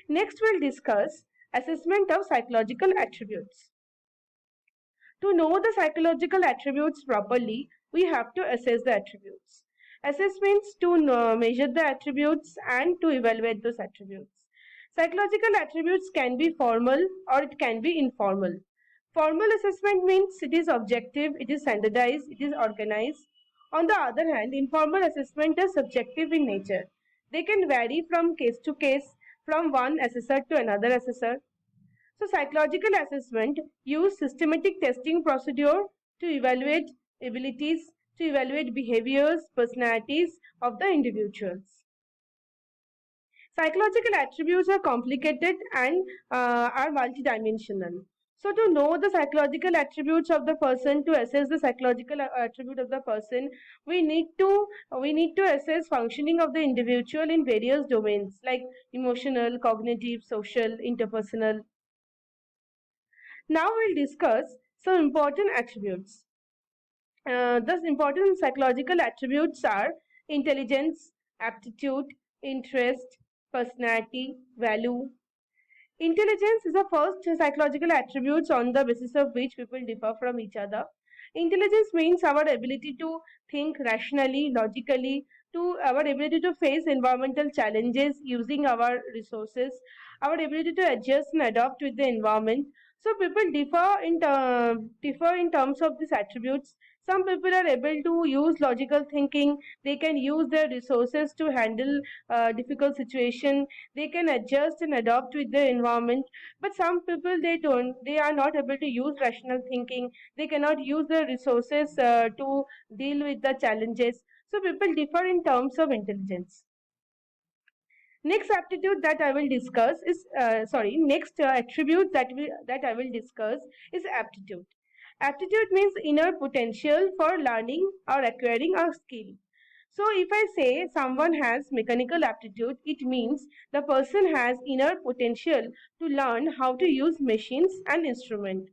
Next, we'll discuss assessment of psychological attributes. To know the psychological attributes properly, we have to assess the attributes. Assess means to measure the attributes and to evaluate those attributes. Psychological attributes can be formal or it can be informal. Formal assessment means it is objective, it is standardized, it is organized. On the other hand, informal assessment is subjective in nature. They can vary from case to case, from one assessor to another assessor. So psychological assessment use systematic testing procedure to evaluate abilities, to evaluate behaviors, personalities of the individuals. Psychological attributes are complicated and are multidimensional. So to know the psychological attributes of the person, to assess the psychological attribute of the person, we need to assess functioning of the individual in various domains like emotional, cognitive, social, interpersonal. Now we'll discuss some important attributes. Thus, important psychological attributes are intelligence, aptitude, interest, personality, value. Intelligence is the first psychological attributes on the basis of which people differ from each other. Intelligence means our ability to think rationally, logically, to our ability to face environmental challenges using our resources, our ability to adjust and adapt with the environment. So people differ in terms of these attributes. Some people are able to use logical thinking. They can use their resources to handle difficult situation. They can adjust and adapt with the environment. But some people they don't. They are not able to use rational thinking. They cannot use their resources to deal with the challenges. So people differ in terms of intelligence. Next aptitude that I will discuss is next attribute that I will discuss is aptitude. Aptitude means inner potential for learning or acquiring a skill. So if I say someone has mechanical aptitude, it means the person has inner potential to learn how to use machines and instruments.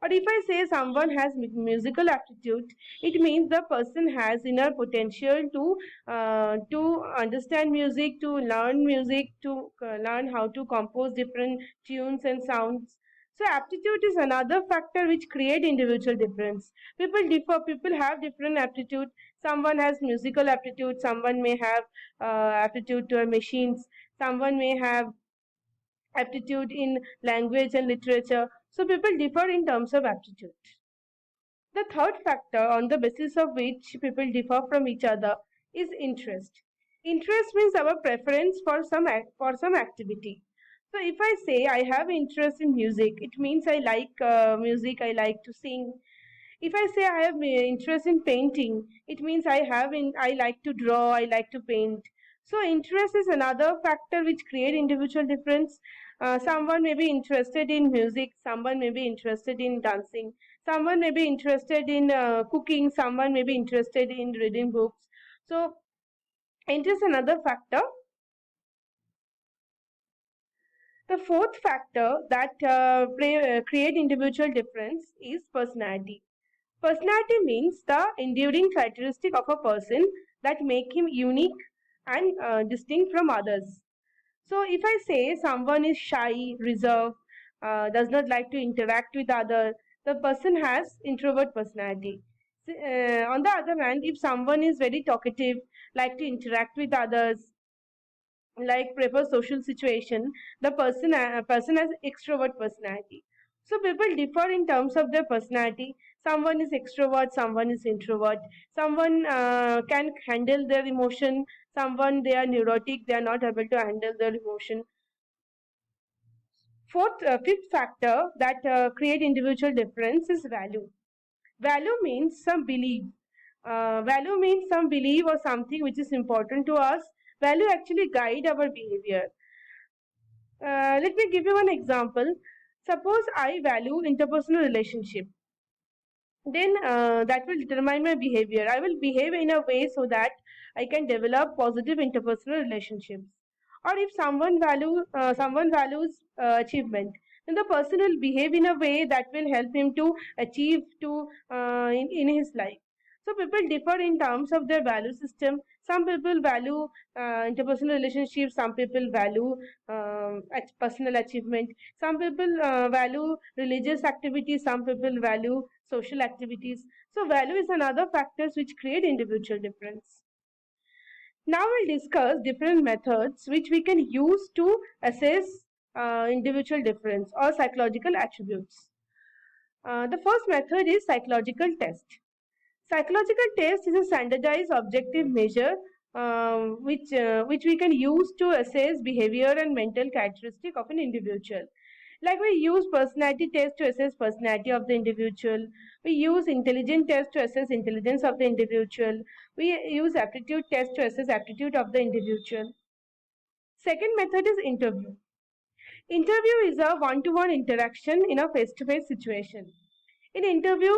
Or if I say someone has musical aptitude, it means the person has inner potential to understand music, to learn music, to learn how to compose different tunes and sounds. So aptitude is another factor which create individual difference. People differ. People have different aptitude. Someone has musical aptitude. Someone may have aptitude to machines. Someone may have aptitude in language and literature. So people differ in terms of aptitude. The third factor on the basis of which people differ from each other is interest. Interest means our preference for some activity. So if I say I have interest in music, it means I like music, I like to sing. If I say I have interest in painting, it means I like to draw, I like to paint. So interest is another factor which create individual difference. Someone may be interested in music, someone may be interested in dancing, someone may be interested in cooking, someone may be interested in reading books. So interest is another factor. The fourth factor that create individual difference is personality. Personality means the enduring characteristic of a person that make him unique and distinct from others. So if I say someone is shy, reserved, does not like to interact with others, the person has introvert personality. On the other hand, if someone is very talkative, like to interact with others, like prefer social situation, the person has extrovert personality. So people differ in terms of their personality. Someone is extrovert, someone is introvert. Someone can handle their emotion. Someone they are neurotic, they are not able to handle their emotion. Fifth factor that create individual difference is value. Value means some belief. Value means some belief or something which is important to us. Value actually guide our behavior. Let me give you one example. Suppose I value interpersonal relationship, then that will determine my behavior. I will behave in a way so that I can develop positive interpersonal relationships. Or if someone values achievement, then the person will behave in a way that will help him to achieve in his life. So people differ in terms of their value system. Some people value interpersonal relationships, some people value personal achievement, some people value religious activities, some people value social activities. So value is another factors which create individual difference. Now we'll discuss different methods which we can use to assess individual difference or psychological attributes. The first method is psychological test. Psychological test is a standardized objective measure which we can use to assess behavior and mental characteristic of an individual. Like we use personality test to assess personality of the individual. We use intelligence test to assess intelligence of the individual. We use aptitude test to assess aptitude of the individual. Second method is interview. Interview is a one-to-one interaction in a face-to-face situation. In interview,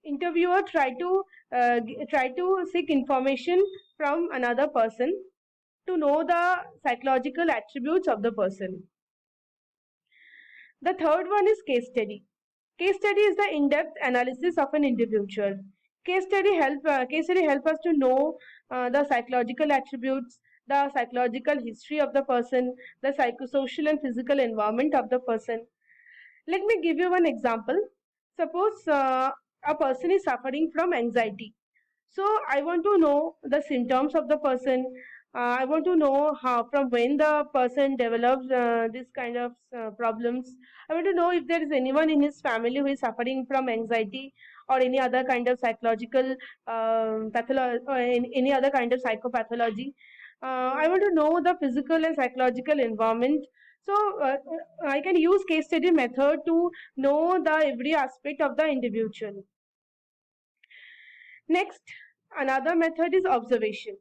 interviewer try to seek information from another person to know the psychological attributes of the person. The third one is case study. Case study is the in-depth analysis of an individual. Case study help us to know the psychological attributes, the psychological history of the person, the psychosocial and physical environment of the person. Let me give you one example. Suppose a person is suffering from anxiety. So I want to know the symptoms of the person. I want to know how from when the person develops this kind of problems. I want to know if there is anyone in his family who is suffering from anxiety or any other kind of psychological pathology or any other kind of psychopathology. I want to know the physical and psychological environment. So I can use case study method to know the every aspect of the individual. Next, another method is observation.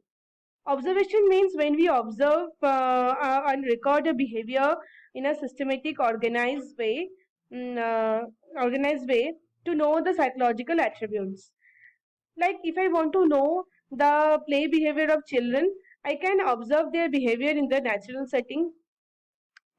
Observation means when we observe and record a behavior in a systematic, organized way to know the psychological attributes. Like if I want to know the play behavior of children, I can observe their behavior in the natural setting.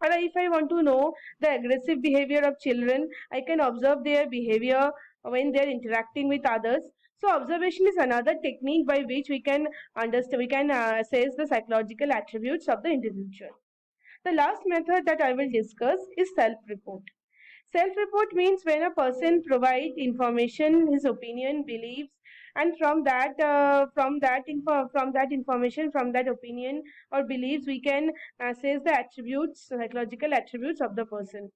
Or if I want to know the aggressive behavior of children, I can observe their behavior when they are interacting with others. So observation is another technique by which we can understand, we can assess the psychological attributes of the individual. The last method that I will discuss is self-report. Self-report means when a person provides information, his opinion, beliefs, and from that information, from that opinion or beliefs, we can assess the attributes, psychological attributes of the person.